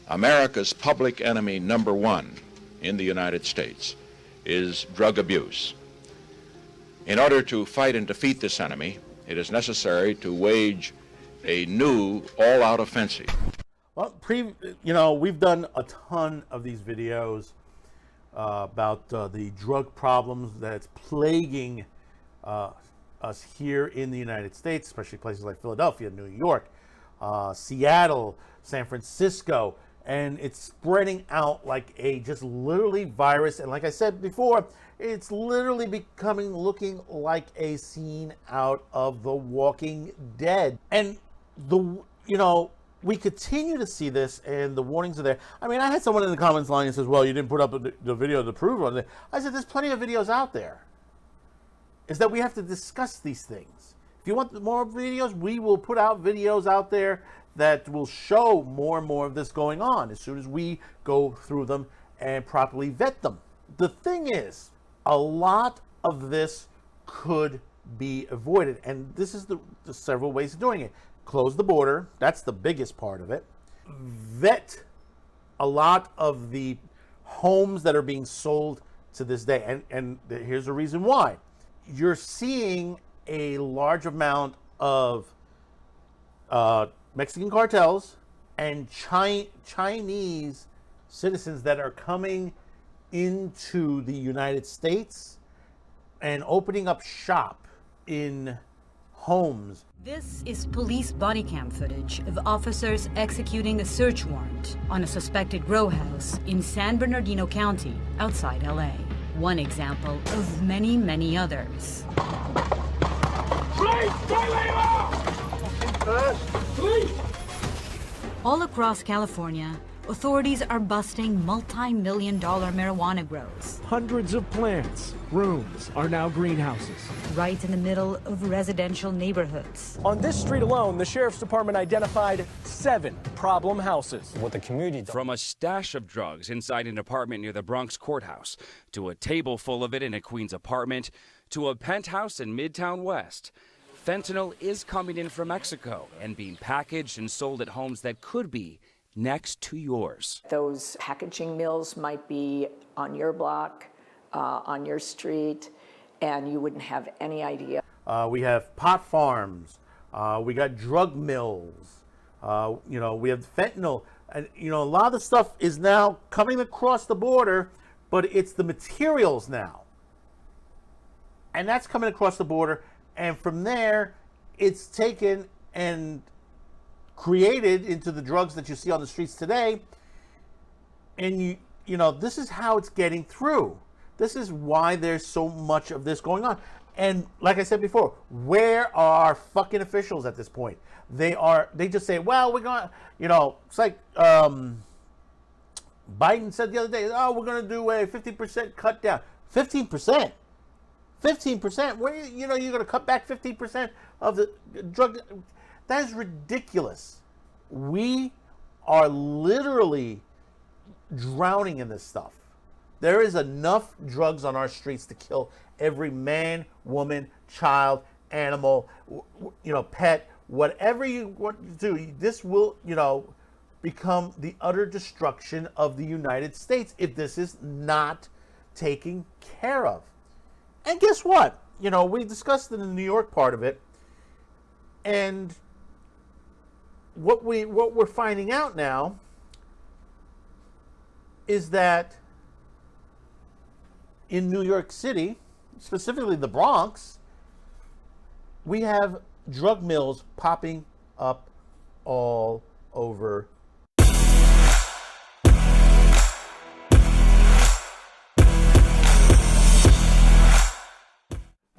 America's public enemy number one in the United States is drug abuse. In order to fight and defeat this enemy, it is necessary to wage a new all-out offensive. Well, we've done a ton of these videos about the drug problems that's plaguing us here in the United States, especially places like Philadelphia, New York, Seattle, San Francisco, and it's spreading out like a just literally virus. And like I said before, it's literally looking like a scene out of The Walking Dead. And we continue to see this, and the warnings are there. I mean, I had someone in the comments line that says, well, you didn't put up the video to prove it. I said, there's plenty of videos out there. Is that we have to discuss these things. If you want more videos, we will put out videos out there that will show more and more of this going on as soon as we go through them and properly vet them. The thing is, a lot of this could be avoided, and this is the several ways of doing it. Close the border, that's the biggest part of it. Vet a lot of the homes that are being sold to this day, and here's the reason why. You're seeing a large amount of Mexican cartels and Chinese citizens that are coming into the United States and opening up shop in homes. This is police body cam footage of officers executing a search warrant on a suspected grow house in San Bernardino County, outside LA. One example of many, many others. All across California, authorities are busting multi-million-dollar marijuana grows. Hundreds of plants, rooms are now greenhouses. Right in the middle of residential neighborhoods. On this street alone, the sheriff's department identified 7 problem houses. What the community does. From a stash of drugs inside an apartment near the Bronx courthouse, to a table full of it in a Queens apartment, to a penthouse in Midtown West, fentanyl is coming in from Mexico and being packaged and sold at homes that could be next to yours. Those packaging mills might be on your block, on your street, and you wouldn't have any idea. We have pot farms. We got drug mills. We have fentanyl. And, a lot of the stuff is now coming across the border, but it's the materials now. And that's coming across the border. And from there, it's taken and created into the drugs that you see on the streets today. And this is how it's getting through. This is why there's so much of this going on. And like I said before, where are fucking officials at this point? They just say, well, we're going to, it's like Biden said the other day, oh, we're going to do a 50% cut down. 15%? 15%? Where, you're going to cut back 15% of the drug? That is ridiculous. We are literally drowning in this stuff. There is enough drugs on our streets to kill every man, woman, child, animal, pet, whatever you want to do. This will, become the utter destruction of the United States if this is not taken care of. And guess what? We discussed in the New York part of it, and what we're finding out now is that in New York City, specifically the Bronx, we have drug mills popping up all over.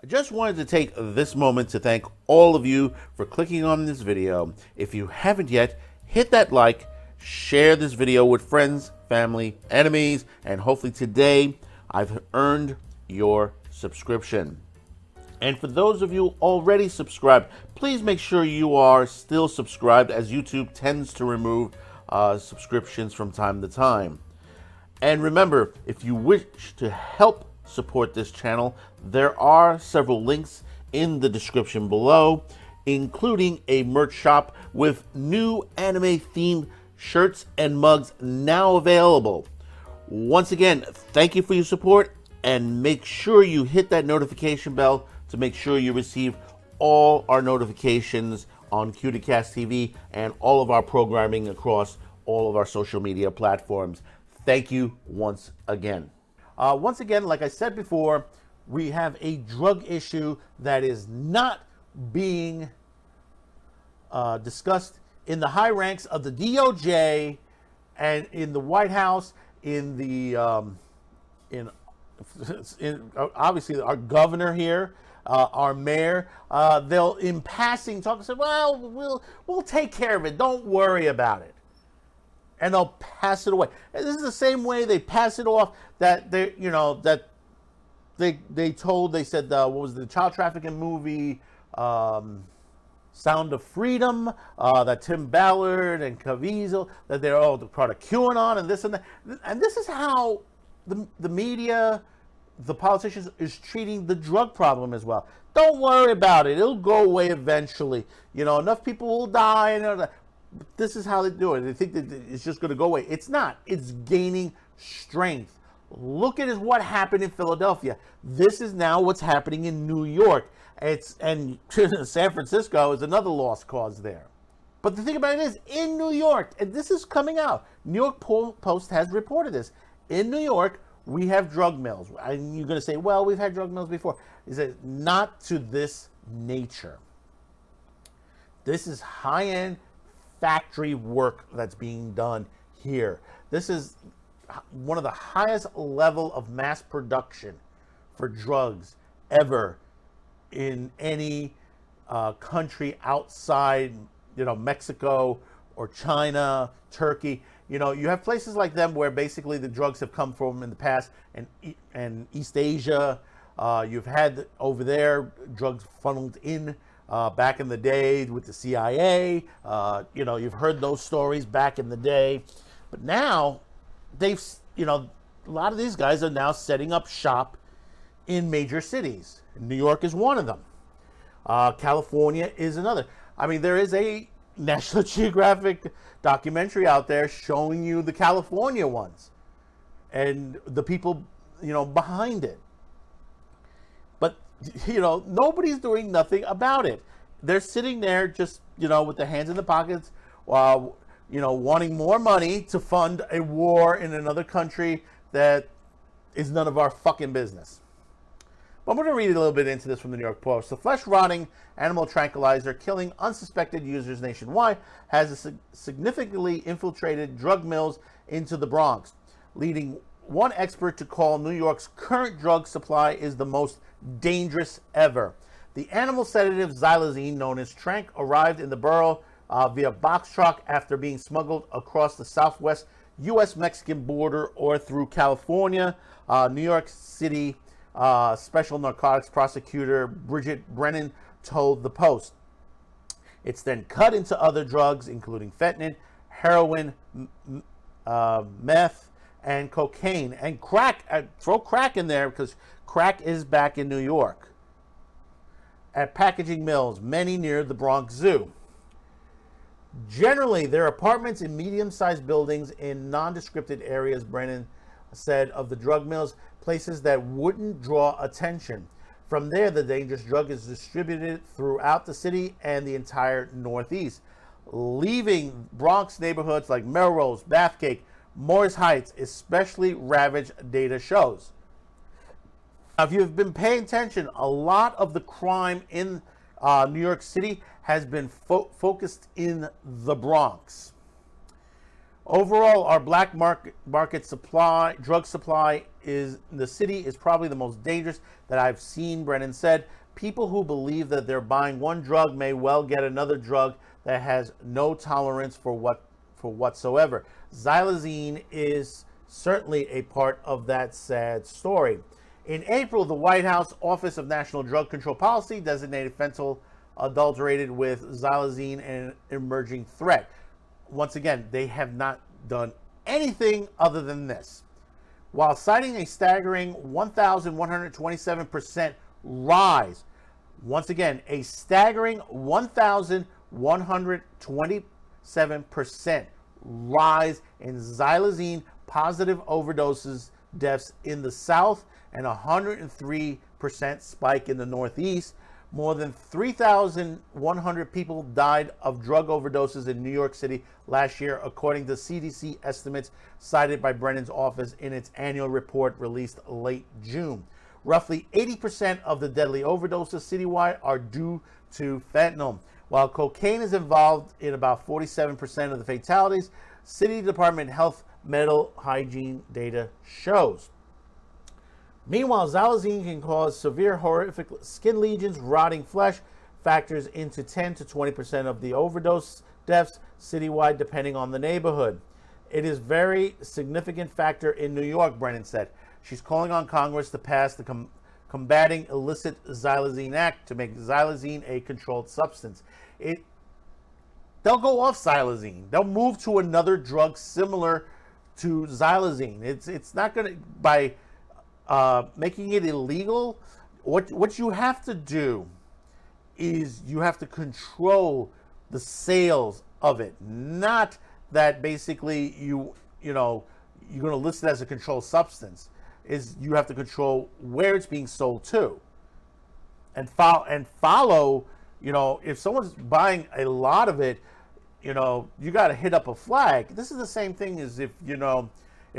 I just wanted to take this moment to thank all of you for clicking on this video. If you haven't yet, hit that like, share this video with friends, family, enemies, and hopefully today I've earned your subscription. And for those of you already subscribed, please make sure you are still subscribed, as YouTube tends to remove subscriptions from time to time. And remember, if you wish to help support this channel, there are several links in the description below, including a merch shop with new anime themed shirts and mugs now available. Once again, thank you for your support, and make sure you hit that notification bell to make sure you receive all our notifications on QTCast TV and all of our programming across all of our social media platforms. Thank you once again. Once again, like I said before, we have a drug issue that is not being discussed in the high ranks of the DOJ and in the White House, in the obviously our governor here, our mayor. They'll in passing talk and say, "Well, we'll take care of it. Don't worry about it," and they'll pass it away. And this is the same way they pass it off that they said what was the child trafficking movie? Sound of Freedom, that Tim Ballard and Caviezel, that they're all part of QAnon and this and that. And this is how the media, the politicians, is treating the drug problem as well. Don't worry about it. It'll go away eventually. Enough people will die. And this is how they do it. They think that it's just going to go away. It's not. It's gaining strength. Look at what happened in Philadelphia. This is now what's happening in New York. And San Francisco is another lost cause there. But the thing about it is, in New York, and this is coming out, New York Post has reported this. In New York, we have drug mills. And you're going to say, well, we've had drug mills before. He said, not to this nature. This is high-end factory work that's being done here. This is one of the highest level of mass production for drugs ever in any country outside, Mexico or China, Turkey. You have places like them where basically the drugs have come from in the past, and East Asia. You've had over there drugs funneled in back in the day with the CIA. You've heard those stories back in the day, but now they've, a lot of these guys are now setting up shop in major cities. New York is one of them. California is another. I mean, there is a National Geographic documentary out there showing you the California ones and the people, behind it. But, nobody's doing nothing about it. They're sitting there just, with their hands in the pockets, wanting more money to fund a war in another country that is none of our fucking business. I'm going to read a little bit into this from the New York Post. The flesh-rotting animal tranquilizer killing unsuspected users nationwide has significantly infiltrated drug mills into the Bronx, leading one expert to call New York's current drug supply is the most dangerous ever. The animal sedative xylazine, known as Tranq, arrived in the borough via box truck after being smuggled across the southwest U.S.-Mexican border or through California. New York City Special Narcotics Prosecutor Bridget Brennan told the Post. It's then cut into other drugs, including fentanyl, heroin, meth, and cocaine, and crack. Throw crack in there because crack is back in New York. At packaging mills, many near the Bronx Zoo. Generally, they're apartments in medium-sized buildings in nondescripted areas, Brennan said, of the drug mills, places that wouldn't draw attention. From there, the dangerous drug is distributed throughout the city and the entire Northeast, leaving Bronx neighborhoods like Melrose, Bathgate, Morris Heights especially ravaged, data shows. Now, if you've been paying attention, a lot of the crime in New York City has been focused in the Bronx. Overall, our black market drug supply in the city is probably the most dangerous that I've seen, Brennan said. People who believe that they're buying one drug may well get another drug that has no tolerance for whatsoever. Xylazine is certainly a part of that sad story. In April, the White House Office of National Drug Control Policy designated fentanyl adulterated with xylazine an emerging threat. Once again, they have not done anything other than this. While citing a staggering 1,127% rise, once again, a staggering 1,127% rise in xylazine positive overdoses deaths in the South and 103% spike in the Northeast. More than 3,100 people died of drug overdoses in New York City last year, according to CDC estimates cited by Brennan's office in its annual report released late June. Roughly 80% of the deadly overdoses citywide are due to fentanyl. While cocaine is involved in about 47% of the fatalities, City Department Health mental hygiene data shows. Meanwhile, xylazine can cause severe horrific skin lesions, rotting flesh, factors into 10 to 20% of the overdose deaths citywide, depending on the neighborhood. It is a very significant factor in New York, Brennan said. She's calling on Congress to pass the Combating Illicit Xylazine Act to make xylazine a controlled substance. They'll go off xylazine. They'll move to another drug similar to xylazine. It's not going to, by making it illegal, what you have to do is you have to control the sales of it. Not that basically you're going to list it as a controlled substance. Is you have to control where it's being sold to, and follow. If someone's buying a lot of it, you got to hit up a flag. This is the same thing as if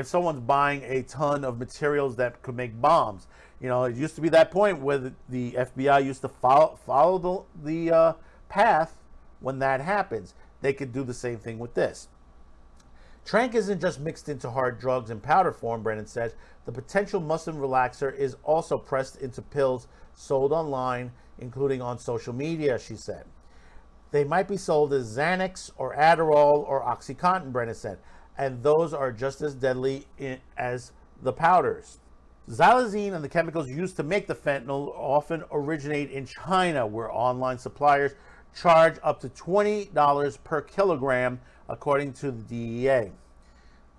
someone's buying a ton of materials that could make bombs. It used to be that point where the FBI used to follow the path when that happens. They could do the same thing with this. Tranq isn't just mixed into hard drugs in powder form, Brennan says. The potential muscle relaxer is also pressed into pills sold online, including on social media, she said. They might be sold as Xanax or Adderall or OxyContin, Brennan said, and those are just as deadly as the powders. Xylazine and the chemicals used to make the fentanyl often originate in China, where online suppliers charge up to $20 per kilogram, according to the DEA.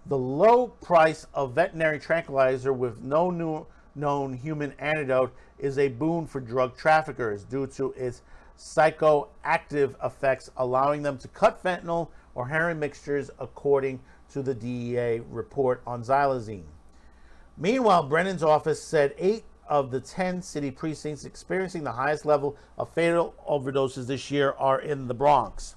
The low price of veterinary tranquilizer with no new known human antidote is a boon for drug traffickers due to its psychoactive effects, allowing them to cut fentanyl or heroin mixtures, according to the DEA report on xylazine. Meanwhile, Brennan's office said 8 of the 10 city precincts experiencing the highest level of fatal overdoses this year are in the Bronx.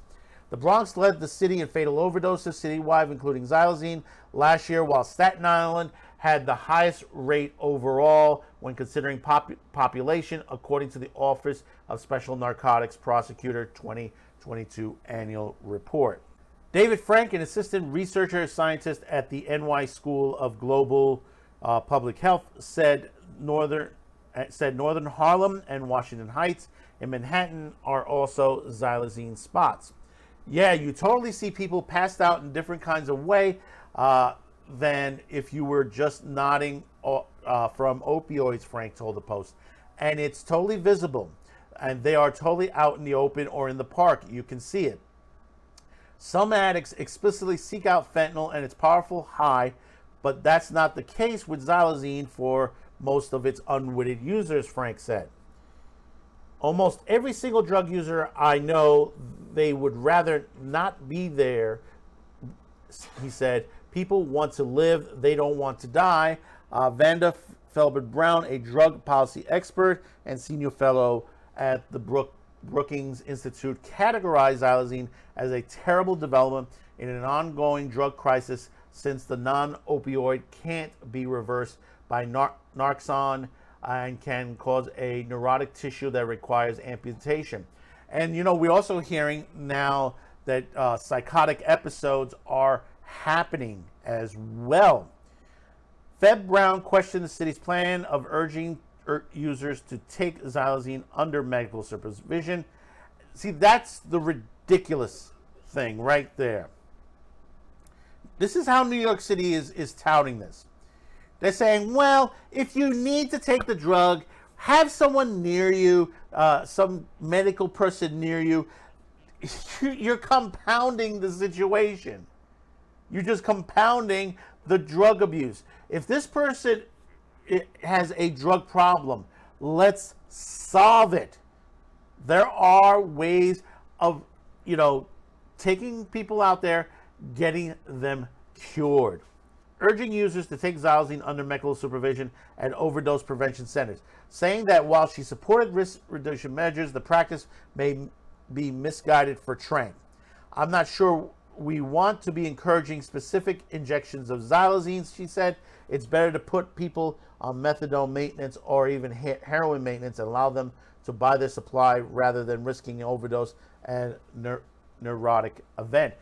The Bronx led the city in fatal overdoses citywide, including xylazine, last year, while Staten Island had the highest rate overall when considering population, according to the Office of Special Narcotics Prosecutor 2022 annual report. David Frank, an assistant researcher scientist at the NY School of Global Public Health, said Northern Harlem and Washington Heights in Manhattan are also xylazine spots. Yeah, you totally see people passed out in different kinds of way than if you were just nodding from opioids, Frank told the Post. And it's totally visible. And they are totally out in the open or in the park. You can see it. Some addicts explicitly seek out fentanyl and its powerful high, but that's not the case with xylazine for most of its unwitting users, Frank said. Almost every single drug user I know, they would rather not be there, he said. People want to live, they don't want to die. Vanda Felbert Brown, a drug policy expert and senior fellow at the Brookings Institute, categorized xylazine as a terrible development in an ongoing drug crisis, since the non-opioid can't be reversed by naloxone and can cause a neurotic tissue that requires amputation. And we're also hearing now that psychotic episodes are happening as well. Feb Brown questioned the city's plan of urging users to take xylazine under medical supervision. See, that's the ridiculous thing right there. This is how New York City is touting this. They're saying, well, if you need to take the drug, have someone near you, some medical person near you. You're compounding the situation. You're just compounding the drug abuse. If this person has a drug problem, let's solve it. There are ways of, taking people out there, getting them cured. Urging users to take xylazine under medical supervision at overdose prevention centers, saying that while she supported risk reduction measures, the practice may be misguided for Tranq. I'm not sure we want to be encouraging specific injections of xylazine, she said. It's better to put people on methadone maintenance or even heroin maintenance and allow them to buy their supply rather than risking an overdose and neurotic event.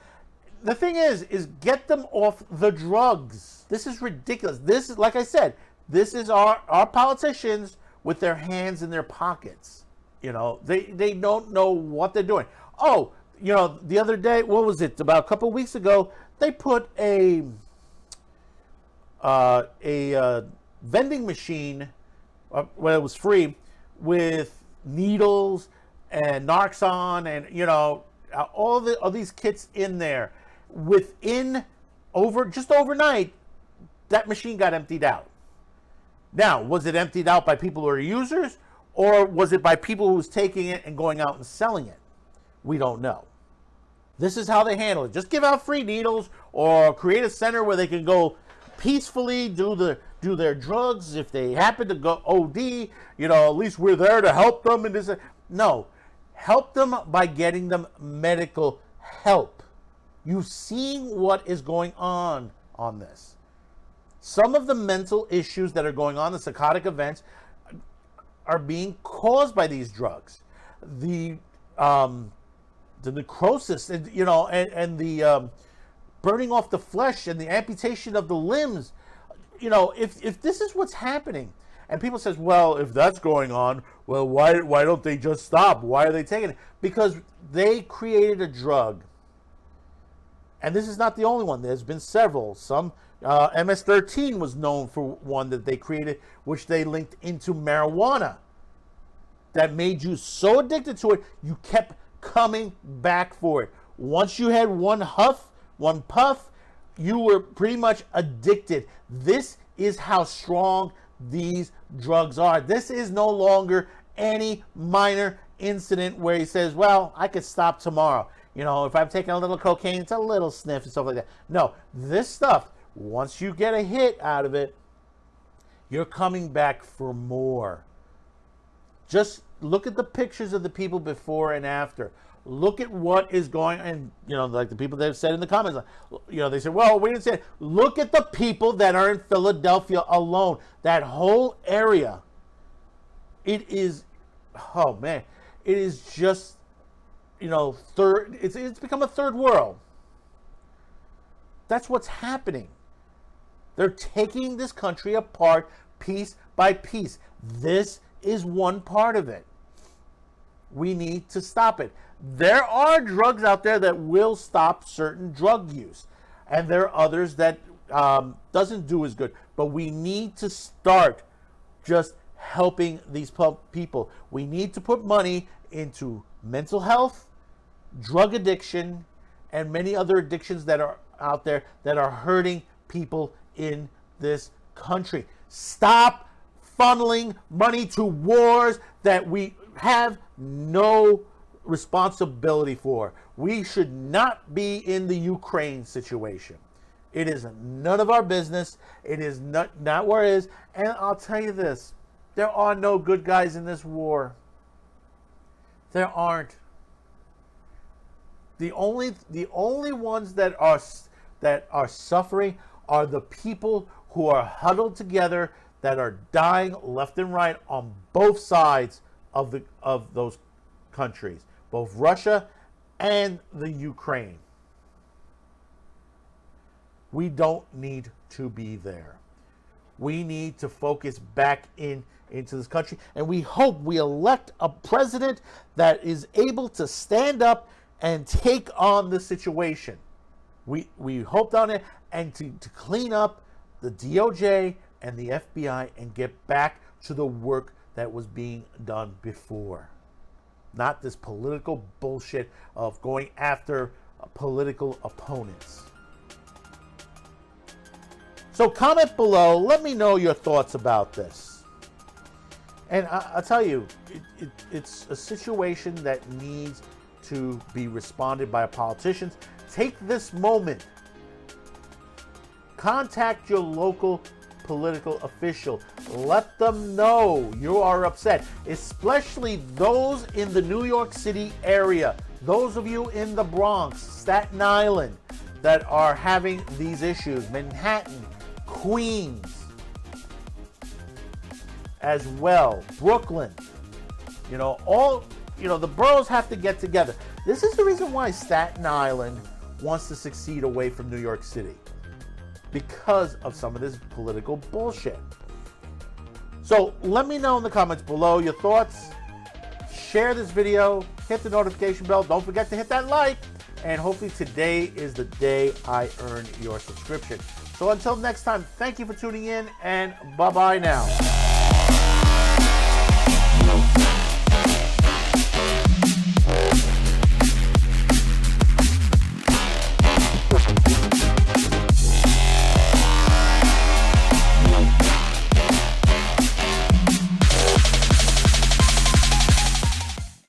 The thing is get them off the drugs. This is ridiculous. This is, like I said, this is our politicians with their hands in their pockets. You know, they don't know what they're doing. Oh, you know, the other day, what was it? About a couple of weeks ago, they put a vending machine, when it was free, with needles and Narcan and, you know, all these kits in there. Just overnight, that machine got emptied out. Now, was it emptied out by people who are users, or was it by people who was taking it and going out and selling it? We don't know. This is how they handle it. Just give out free needles or create a center where they can go peacefully do their drugs. If they happen to go OD, you know, at least we're there to help them. And this, no, help them by getting them medical help. You've seen what is going on this. Some of the mental issues that are going on, the psychotic events, are being caused by these drugs. The necrosis, and you know, and the burning off the flesh and the amputation of the limbs. You know, if this is what's happening, and people says, well, if that's going on, well, why don't they just stop? Why are they taking it? Because they created a drug. And this is not the only one. There's been several. Some MS-13 was known for one that they created, which they linked into marijuana. That made you so addicted to it, you kept coming back for it. Once you had one puff, you were pretty much addicted. This is how strong these drugs are. This is no longer any minor incident where he says, well, I could stop tomorrow. You know, if I'm taking a little cocaine, it's a little sniff and stuff like that. No, this stuff, once you get a hit out of it, you're coming back for more. Just look at the pictures of the people before and after. Look at what is going on. And, you know, like the people that have said in the comments, you know, they said, well, we didn't say it. Look at the people that are in Philadelphia alone. That whole area. It is, oh man, it is just, you know, it's become a third world. That's what's happening. They're taking this country apart piece by piece. This is one part of it. We need to stop it. There are drugs out there that will stop certain drug use, and there are others that doesn't do as good. But we need to start just helping these people. We need to put money into mental health, drug addiction, and many other addictions that are out there that are hurting people in this country. Stop funneling money to wars that we have no responsibility for. We should not be in the Ukraine situation. It is none of our business. It is not where it is. And I'll tell you this, there are no good guys in this war. There aren't. The only ones that are suffering are the people who are huddled together, that are dying left and right on both sides of those countries, both Russia and the Ukraine. We don't need to be there. We need to focus back into this country, and we hope we elect a president that is able to stand up and take on the situation. We hoped on it, and to clean up the DOJ and the FBI and get back to the work that was being done before. Not this political bullshit of going after political opponents. So comment below, let me know your thoughts about this. And I'll tell you, it's a situation that needs to be responded by politicians Take this moment. Contact your local political official. Let them know you are upset, especially those in the New York City area, those of you in the Bronx, Staten Island, that are having these issues, Manhattan, Queens, as well, Brooklyn. The boroughs have to get together. This is the reason why Staten Island wants to succeed away from New York City, because of some of this political bullshit. So let me know in the comments below your thoughts. Share this video, hit the notification bell. Don't forget to hit that like. And hopefully today is the day I earn your subscription. So until next time, thank you for tuning in, and bye-bye now.